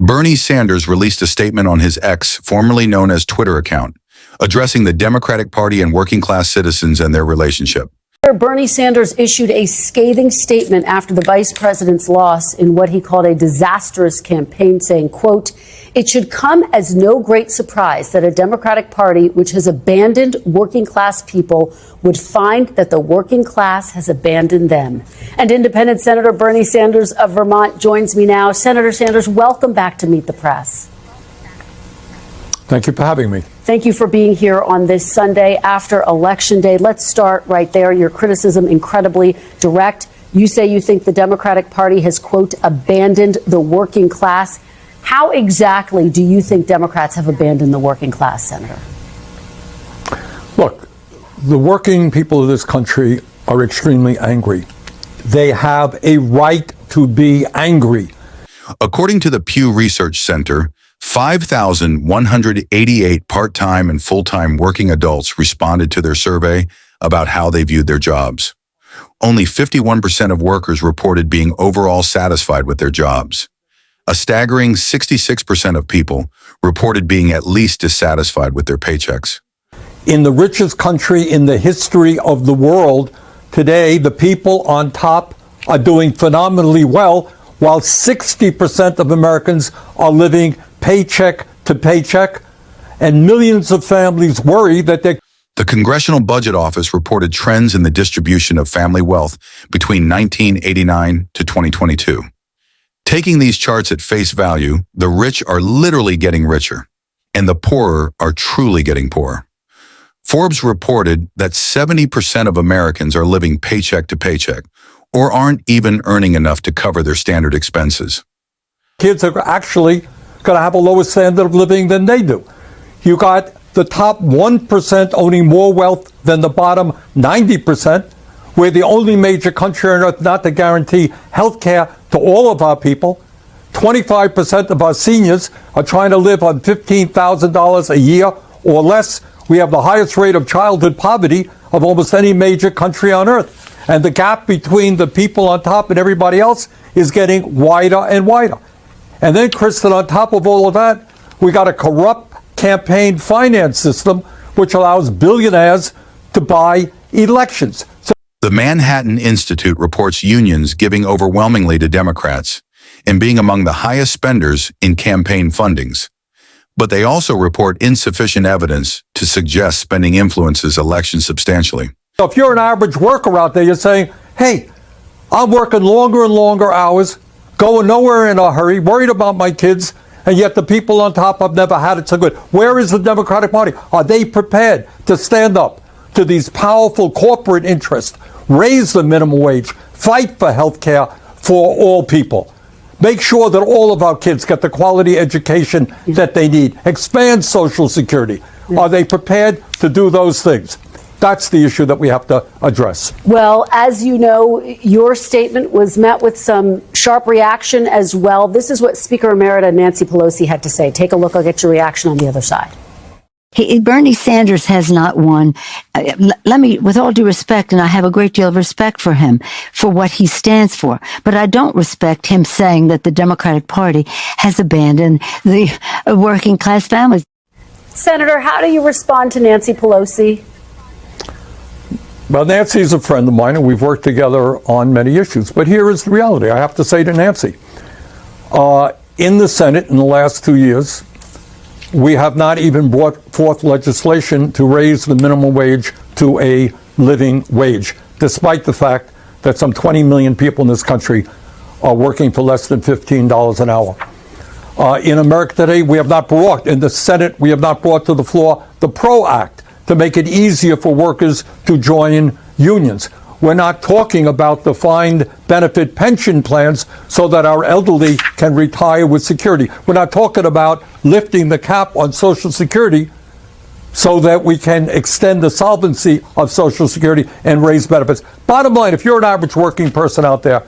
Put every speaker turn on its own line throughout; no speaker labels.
Bernie Sanders released a statement on his X, formerly known as Twitter account, addressing the Democratic Party and working-class citizens and their relationship.
Bernie Sanders issued a scathing statement after the vice president's loss in what he called a disastrous campaign, saying, quote, "It should come as no great surprise that a Democratic Party which has abandoned working class people would find that the working class has abandoned them." And Independent Senator Bernie Sanders of Vermont joins me now. Senator Sanders, welcome back to Meet the Press.
Thank you for having me.
Thank you for being here on this Sunday after Election Day. Let's start right there. Your criticism incredibly direct. You say you think the Democratic Party has, quote, abandoned the working class. How exactly do you think Democrats have abandoned the working class, Senator?
Look, the working people of this country are extremely angry. They have a right to be angry.
According to the Pew Research Center, 5,188 part-time and full-time working adults responded to their survey about how they viewed their jobs. Only 51% of workers reported being overall satisfied with their jobs. A staggering 66% of people reported being at least dissatisfied with their paychecks.
In the richest country in the history of the world, today the people on top are doing phenomenally well, while 60% of Americans are living paycheck to paycheck, and millions of families worry that they...
The Congressional Budget Office reported trends in the distribution of family wealth between 1989 to 2022. Taking these charts at face value, the rich are literally getting richer, and the poorer are truly getting poorer. Forbes reported that 70% of Americans are living paycheck to paycheck, or aren't even earning enough to cover their standard expenses.
Kids are actually going to have a lower standard of living than they do. You got the top 1% owning more wealth than the bottom 90%. We're the only major country on earth not to guarantee health care to all of our people. 25% of our seniors are trying to live on $15,000 a year or less. We have the highest rate of childhood poverty of almost any major country on earth. And the gap between the people on top and everybody else is getting wider and wider. And then, Kristen, on top of all of that, we got a corrupt campaign finance system which allows billionaires to buy elections.
The Manhattan Institute reports unions giving overwhelmingly to Democrats and being among the highest spenders in campaign fundings. But they also report insufficient evidence to suggest spending influences elections substantially.
So if you're an average worker out there, you're saying, hey, I'm working longer and longer hours, going nowhere in a hurry, worried about my kids, and yet the people on top have never had it so good. Where is the Democratic Party? Are they prepared to stand up to these powerful corporate interests, raise the minimum wage, fight for health care for all people, make sure that all of our kids get the quality education that they need, expand Social Security? Are they prepared to do those things? That's the issue that we have to address.
Well, as you know, your statement was met with some sharp reaction as well. This is what Speaker Emerita Nancy Pelosi had to say. Take a look. I'll get your reaction on the other side.
Bernie Sanders has not won. Let me, with all due respect, and I have a great deal of respect for him, for what he stands for, but I don't respect him saying that the Democratic Party has abandoned the working class families.
Senator, how do you respond to Nancy Pelosi?
Well, Nancy is a friend of mine, and we've worked together on many issues. But here is the reality. I have to say to Nancy, in the Senate in the last 2 years, we have not even brought forth legislation to raise the minimum wage to a living wage, despite the fact that some 20 million people in this country are working for less than $15 an hour. In America today, we have not brought, in the Senate, we have not brought to the floor the PRO Act to make it easier for workers to join unions. We're not talking about defined benefit pension plans so that our elderly can retire with security. We're not talking about lifting the cap on Social Security so that we can extend the solvency of Social Security and raise benefits. Bottom line, if you're an average working person out there,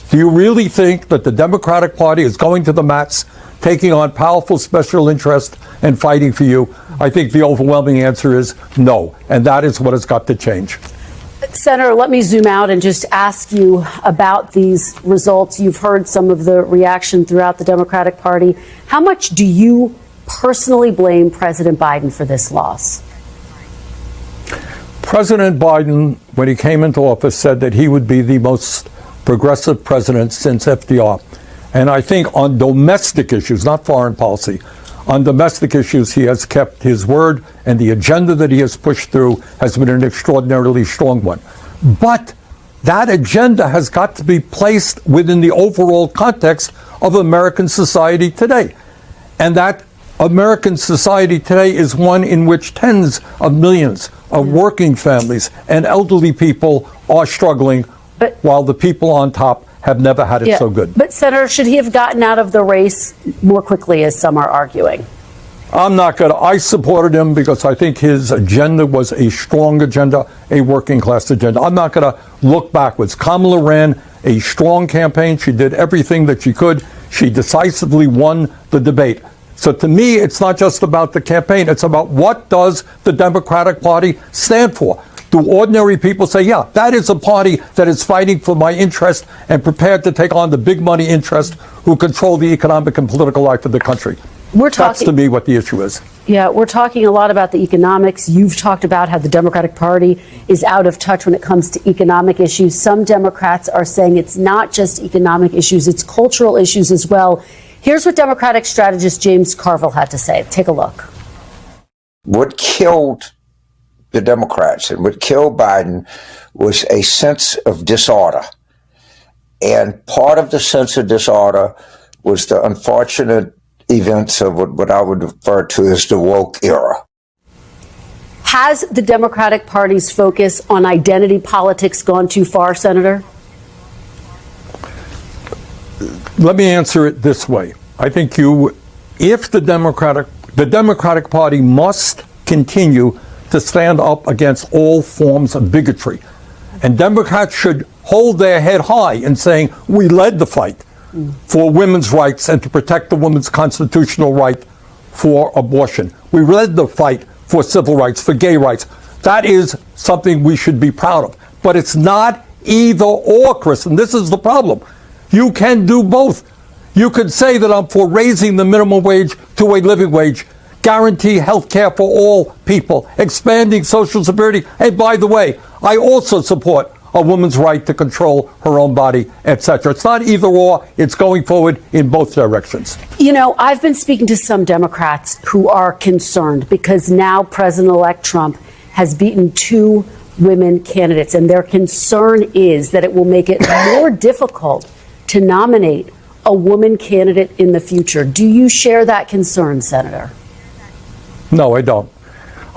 do you really think that the Democratic Party is going to the mats, taking on powerful special interests and fighting for you? I think the overwhelming answer is no, and that is what has got to change.
Senator, let me zoom out and just ask you about these results. You've heard some of the reaction throughout the Democratic Party. How much do you personally blame President Biden for this loss?
President Biden, when he came into office, said that he would be the most progressive president since FDR. And I think on domestic issues, not foreign policy, on domestic issues, he has kept his word, and the agenda that he has pushed through has been an extraordinarily strong one. But that agenda has got to be placed within the overall context of American society today. And that American society today is one in which tens of millions of working families and elderly people are struggling, while the people on top have never had it so good.
But, Senator, should he have gotten out of the race more quickly, as some are arguing?
I supported him because I think his agenda was a strong agenda, a working class agenda. I'm not going to look backwards. Kamala ran a strong campaign. She did everything that she could. She decisively won the debate. So to me, it's not just about the campaign. It's about what does the Democratic Party stand for? Do ordinary people say, yeah, that is a party that is fighting for my interest and prepared to take on the big money interest who control the economic and political life of the country? That's to me what the issue is.
Yeah, we're talking a lot about the economics. You've talked about how the Democratic Party is out of touch when it comes to economic issues. Some Democrats are saying it's not just economic issues, it's cultural issues as well. Here's what Democratic strategist James Carville had to say. Take a look.
What killed the Democrats and what killed Biden was a sense of disorder. And part of the sense of disorder was the unfortunate events of what I would refer to as the woke era.
Has the Democratic Party's focus on identity politics gone too far, Senator?
Let me answer it this way. I think if the Democratic Party must continue to stand up against all forms of bigotry. And Democrats should hold their head high in saying, we led the fight for women's rights and to protect the woman's constitutional right for abortion. We led the fight for civil rights, for gay rights. That is something we should be proud of. But it's not either or, Chris, and this is the problem. You can do both. You could say that I'm for raising the minimum wage to a living wage, guarantee health care for all people, expanding Social Security. And by the way, I also support a woman's right to control her own body, etc. It's not either or. It's going forward in both directions.
You know, I've been speaking to some Democrats who are concerned because now President-elect Trump has beaten two women candidates, and their concern is that it will make it more difficult to nominate a woman candidate in the future. Do you share that concern, Senator?
No, I don't.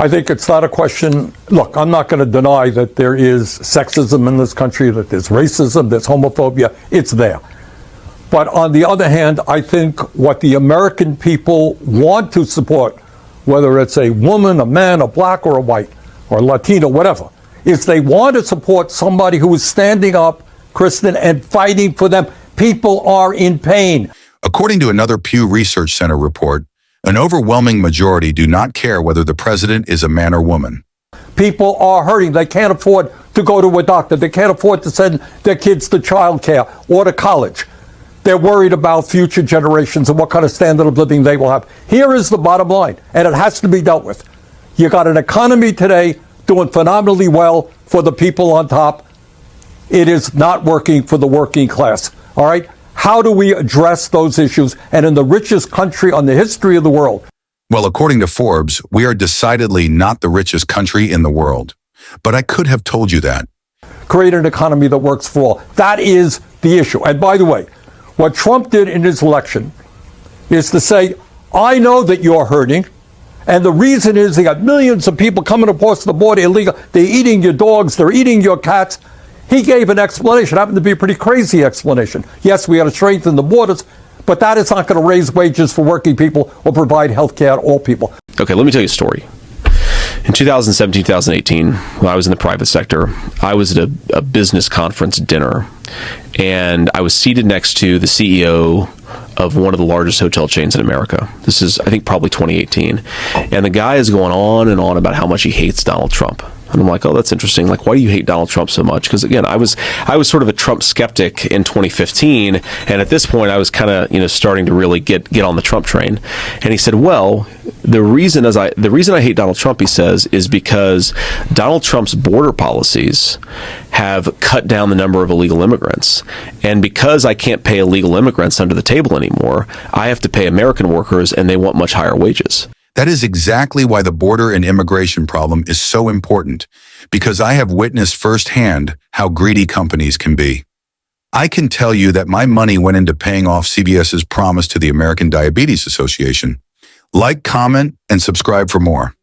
I think it's not a question. Look, I'm not going to deny that there is sexism in this country, that there's racism, there's homophobia. It's there. But on the other hand, I think what the American people want to support, whether it's a woman, a man, a black or a white or Latino, whatever, is they want to support somebody who is standing up, Kristen, and fighting for them. People are in pain.
According to another Pew Research Center report, an overwhelming majority do not care whether the president is a man or woman.
People are hurting. They can't afford to go to a doctor. They can't afford to send their kids to childcare or to college. They're worried about future generations and what kind of standard of living they will have. Here is the bottom line, and it has to be dealt with. You got an economy today doing phenomenally well for the people on top. It is not working for the working class. All right? How do we address those issues? And in the richest country on the history of the world.
Well, according to Forbes, we are decidedly not the richest country in the world. But I could have told you that.
Create an economy that works for all. That is the issue. And by the way, what Trump did in his election is to say, I know that you're hurting. And the reason is they got millions of people coming across the border illegal. They're eating your dogs. They're eating your cats. He gave an explanation. It happened to be a pretty crazy explanation. Yes, we got to strengthen the borders, but that is not going to raise wages for working people or provide health care to all people.
Okay, let me tell you a story. In 2017, 2018, when I was in the private sector, I was at a business conference dinner, and I was seated next to the CEO of one of the largest hotel chains in America. This is, I think, probably 2018. And the guy is going on and on about how much he hates Donald Trump. And I'm like, oh, that's interesting. Like, why do you hate Donald Trump so much? Because again, I was sort of a Trump skeptic in 2015, and at this point, I was kind of starting to really get on the Trump train. And he said, well, the reason I hate Donald Trump, he says, is because Donald Trump's border policies have cut down the number of illegal immigrants, and because I can't pay illegal immigrants under the table anymore, I have to pay American workers, and they want much higher wages.
That is exactly why the border and immigration problem is so important, because I have witnessed firsthand how greedy companies can be. I can tell you that my money went into paying off CBS's promise to the American Diabetes Association. Like, comment, and subscribe for more.